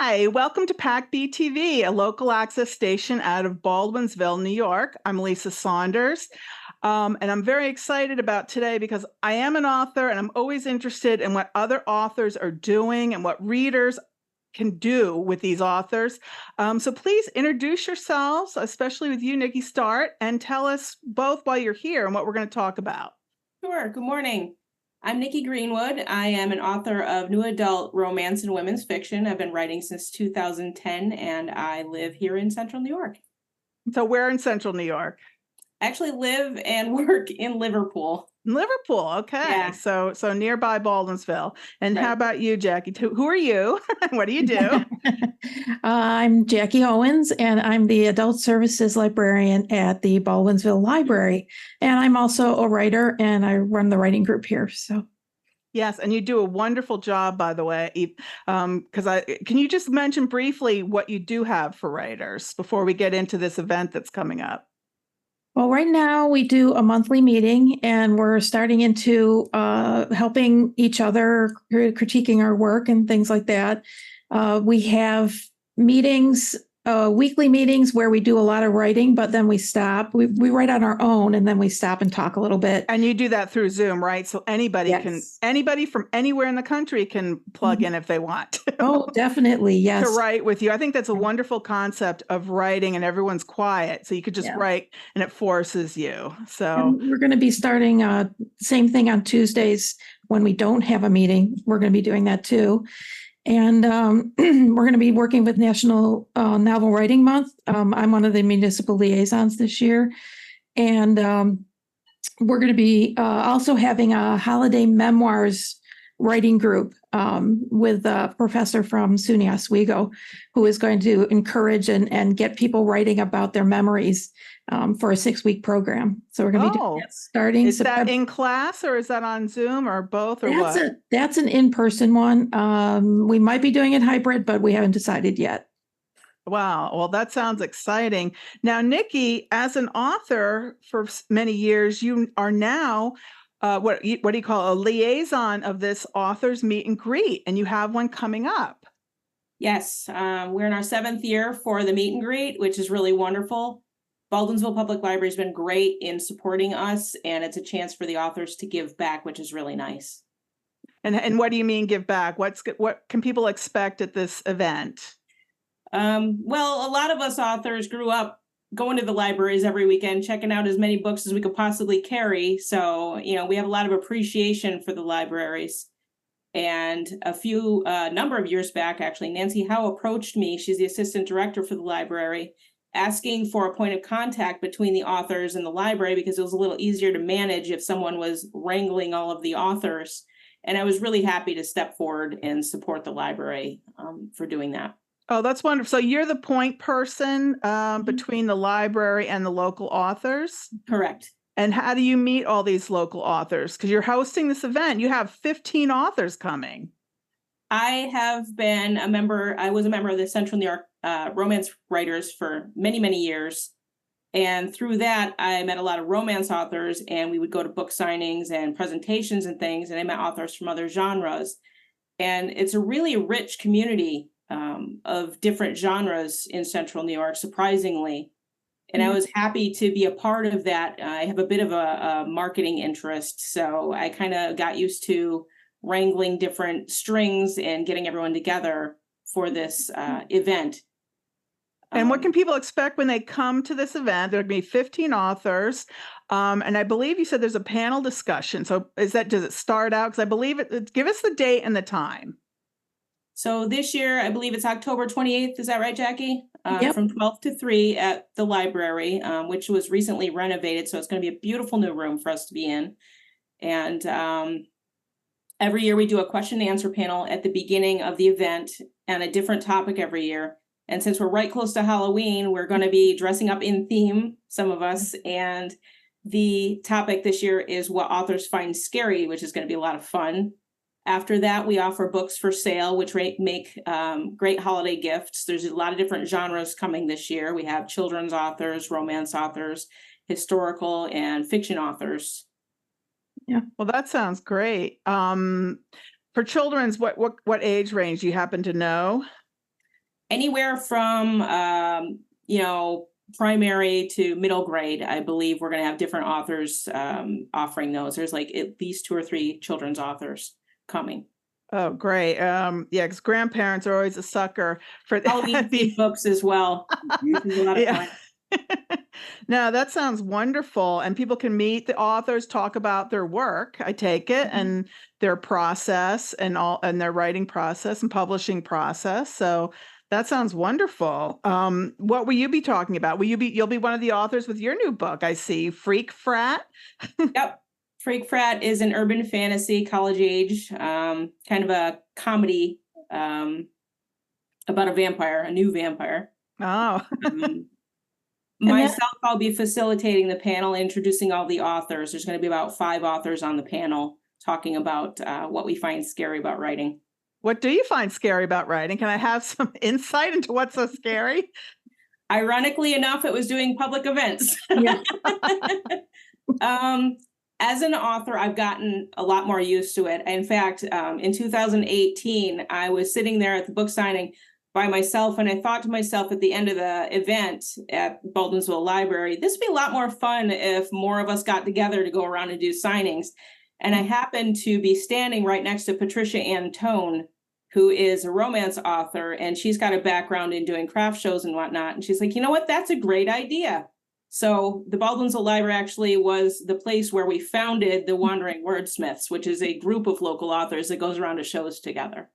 Hi, welcome to PAC-B TV, a local access station out of Baldwinsville, New York. I'm Lisa Saunders, and I'm very excited about today because I am an author and I'm always interested in what other authors are doing and what readers can do with these authors. So please introduce yourselves, especially with you, Nikki Start, and tell us both while you're here and what we're going to talk about. Sure. Good morning. I'm Nikki Greenwood. I am an author of new adult romance and women's fiction. I've been writing since 2010, and I live here in Central New York. So we're in Central New York. I actually live and work in Liverpool. Liverpool, okay. Yeah. So nearby Baldwinsville. And how Right. about you, Jackie? Who are you? What do you do? I'm Jackie Owens, and I'm the Adult Services Librarian at the Baldwinsville Library. And I'm also a writer, and I run the writing group here. So, Yes, and you do a wonderful job, by the way. Can you just mention briefly what you do have for writers before we get into this event that's coming up? well, right now we do a monthly meeting, and we're starting into helping each other, critiquing our work and things like that. We have meetings, weekly meetings where we do a lot of writing, but then we stop. We write on our own, and then we stop and talk a little bit. And you do that through Zoom, right? So Yes. anybody from anywhere in the country can plug in if they want Oh, definitely. to Yes. write with you. I think that's a wonderful concept of writing and everyone's quiet. So you could just Yeah. write and it forces you. So And we're going to be starting same thing on Tuesdays when we don't have a meeting. We're going to be doing that too. And we're going to be working with National Novel Writing Month. I'm one of the municipal liaisons this year. And we're going to be also having a holiday memoirs writing group with a professor from SUNY Oswego who is going to encourage and get people writing about their memories for a 6-week program. So we're going to be doing that starting is that September. in class or is that on Zoom or both or what? That's an in-person one. We might be doing it hybrid, but we haven't decided yet. Wow. Well, that sounds exciting. Now, Nikki, as an author for many years, you are now what do you call a liaison of this author's meet and greet, and you have one coming up. Yes. We're in our 7th year for the meet and greet, which is really wonderful. Baldwinsville Public Library has been great in supporting us, and it's a chance for the authors to give back, which is really nice. And what do you mean give back? What can people expect at this event? Well, a lot of us authors grew up going to the libraries every weekend, checking out as many books as we could possibly carry. So, we have a lot of appreciation for the libraries. And a number of years back, actually, Nancy Howe approached me. She's the assistant director for the library, asking for a point of contact between the authors and the library because it was a little easier to manage if someone was wrangling all of the authors. And I was really happy to step forward and support the library for doing that. Oh, that's wonderful. So you're the point person between the library and the local authors? Correct. And how do you meet all these local authors? Because you're hosting this event. You have 15 authors coming. I was a member of the Central New York romance writers for many, many years. And through that, I met a lot of romance authors, and we would go to book signings and presentations and things. And I met authors from other genres. And it's a really rich community of different genres in Central New York, surprisingly. And I was happy to be a part of that. I have a bit of a marketing interest, so I kind of got used to wrangling different strings and getting everyone together for this event. And what can people expect when they come to this event? There'll be 15 authors. And I believe you said there's a panel discussion. So does it start out? Because I believe give us the date and the time. So this year, I believe it's October 28th. Is that right, Jackie? Yep. From 12 to 3 at the library, which was recently renovated. So it's going to be a beautiful new room for us to be in. And every year we do a question and answer panel at the beginning of the event and a different topic every year. And since we're right close to Halloween, we're going to be dressing up in theme, some of us. And the topic this year is what authors find scary, which is going to be a lot of fun. After that, we offer books for sale, which make great holiday gifts. There's a lot of different genres coming this year. We have children's authors, romance authors, historical and fiction authors. Yeah, well, that sounds great. For children's, what age range do you happen to know? Anywhere from, primary to middle grade, I believe we're going to have different authors offering those. There's like at least 2 or 3 children's authors coming. Oh, great. Yeah, because grandparents are always a sucker for Halloween themed books as well. Which is a lot of fun. No, that sounds wonderful. And people can meet the authors, talk about their work, I take it, and their process and their writing process and publishing process. So that sounds wonderful. What will you be talking about? You'll be one of the authors with your new book, I see, Freak Frat. Yep. Freak Frat is an urban fantasy, college age, kind of a comedy about a vampire, a new vampire. Oh. Myself, I'll be facilitating the panel, introducing all the authors. There's going to be about 5 authors on the panel talking about what we find scary about writing. What do you find scary about writing? Can I have some insight into what's so scary? Ironically enough, it was doing public events. Yeah. As an author, I've gotten a lot more used to it. In fact, in 2018, I was sitting there at the book signing by myself, and I thought to myself at the end of the event at Baldwinsville Library, this would be a lot more fun if more of us got together to go around and do signings. And I happened to be standing right next to Patricia Ann Tone, who is a romance author, and she's got a background in doing craft shows and whatnot. And she's like, you know what, that's a great idea. So the Baldwinsville Library actually was the place where we founded the Wandering Wordsmiths, which is a group of local authors that goes around to shows together.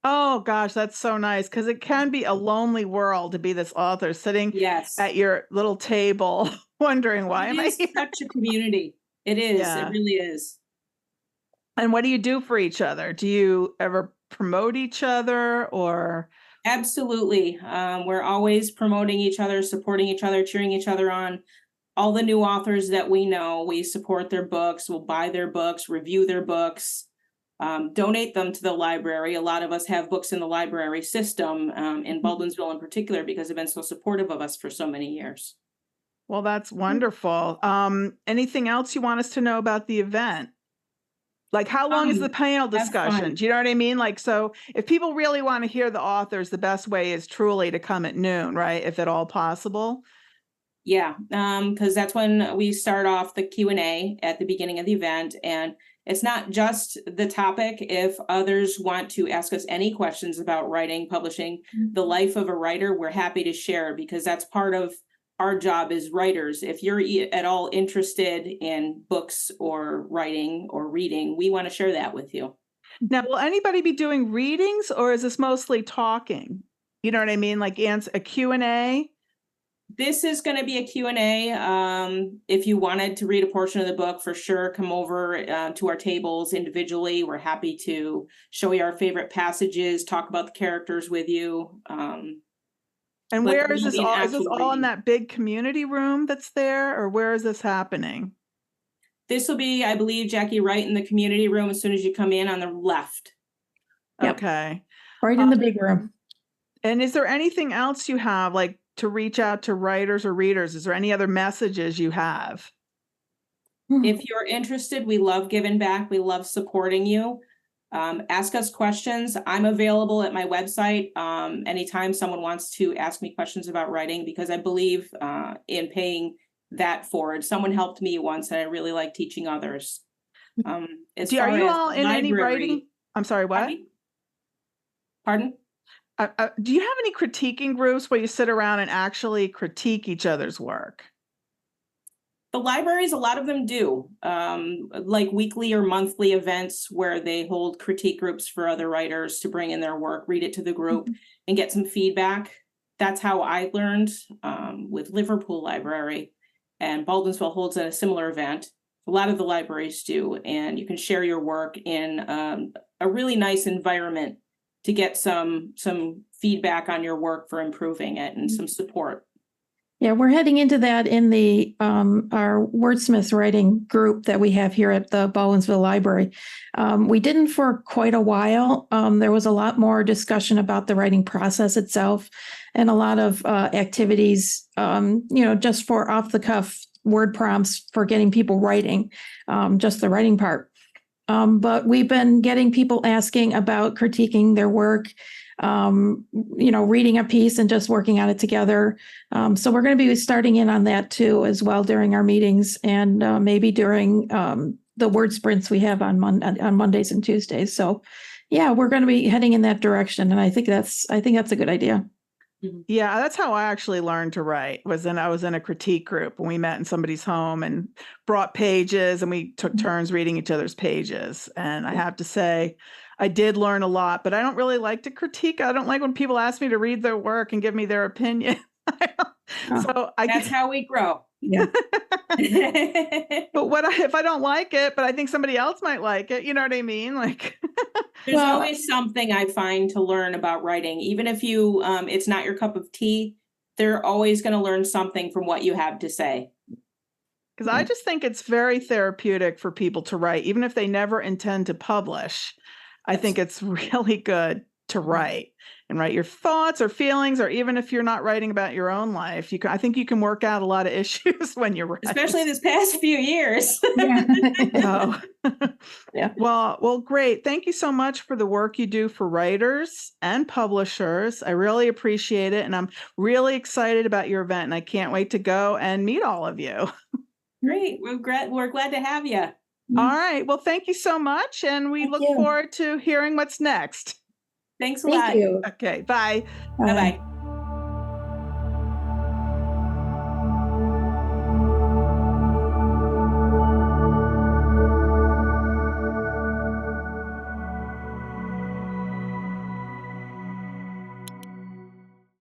Oh gosh, that's so nice, because it can be a lonely world to be this author sitting at your little table wondering why am I here? It is such a community. It is. Yeah. It really is. And what do you do for each other? Do you ever promote each other or? Absolutely. We're always promoting each other, supporting each other, cheering each other on. All the new authors that we know, we support their books, we'll buy their books, review their books, donate them to the library. A lot of us have books in the library system, in Baldwinsville in particular, because they've been so supportive of us for so many years. Well, that's wonderful. Anything else you want us to know about the event? Like, how long is the panel discussion? Do you know what I mean? Like, so if people really want to hear the authors, the best way is truly to come at noon, right? If at all possible. Yeah, because that's when we start off the Q&A at the beginning of the event. And it's not just the topic. If others want to ask us any questions about writing, publishing, the life of a writer, we're happy to share, because that's part of our job as writers. If you're at all interested in books or writing or reading, we want to share that with you. Now, will anybody be doing readings, or is this mostly talking? You know what I mean? Like answer a Q&A? This is going to be a Q&A. If you wanted to read a portion of the book, for sure, come over to our tables individually. We're happy to show you our favorite passages, talk about the characters with you. And where is this all? Is this all in that big community room that's there, or where is this happening? This will be, I believe, Jackie, right in the community room as soon as you come in on the left. Yep. Okay. Right in the big room. And is there anything else you have, like to reach out to writers or readers? Is there any other messages you have? If you're interested, we love giving back. We love supporting you. Ask us questions. I'm available at my website anytime someone wants to ask me questions about writing, because I believe in paying that forward. Someone helped me once, and I really like teaching others. Are you all in any writing? I'm sorry, what? Pardon? Do you have any critiquing groups where you sit around and actually critique each other's work? The libraries, a lot of them do, like weekly or monthly events where they hold critique groups for other writers to bring in their work, read it to the group, and get some feedback. That's how I learned with Liverpool Library, and Baldwinsville holds a similar event. A lot of the libraries do, and you can share your work in a really nice environment to get some feedback on your work for improving it and some support. Yeah, we're heading into that in the our wordsmith writing group that we have here at the Baldwinsville Library. We didn't for quite a while. There was a lot more discussion about the writing process itself, and a lot of activities, just for off the cuff word prompts for getting people writing, just the writing part. But we've been getting people asking about critiquing their work. reading a piece and just working on it together. So we're going to be starting in on that too, as well during our meetings and maybe during the word sprints we have on Mondays and Tuesdays. So yeah, we're going to be heading in that direction. And I think that's a good idea. Yeah, that's how I actually learned to write. I was in a critique group and we met in somebody's home and brought pages and we took turns reading each other's pages. And I have to say, I did learn a lot, but I don't really like to critique. I don't like when people ask me to read their work and give me their opinion. So That's how we grow. Yeah. But if I don't like it, but I think somebody else might like it, you know what I mean? Like, There's Well- always something I find to learn about writing, even if you, it's not your cup of tea, they're always going to learn something from what you have to say. because I just think it's very therapeutic for people to write, even if they never intend to publish. I think it's really good to write and write your thoughts or feelings, or even if you're not writing about your own life, I think you can work out a lot of issues when you're writing. Especially this past few years. Oh. Yeah. Well, great. Thank you so much for the work you do for writers and publishers. I really appreciate it. And I'm really excited about your event and I can't wait to go and meet all of you. Great. We're glad to have you. All right. Well, thank you so much. And we Thank look you. forward to hearing what's next. Thanks a lot. Thank you. Okay. Bye. Bye-bye.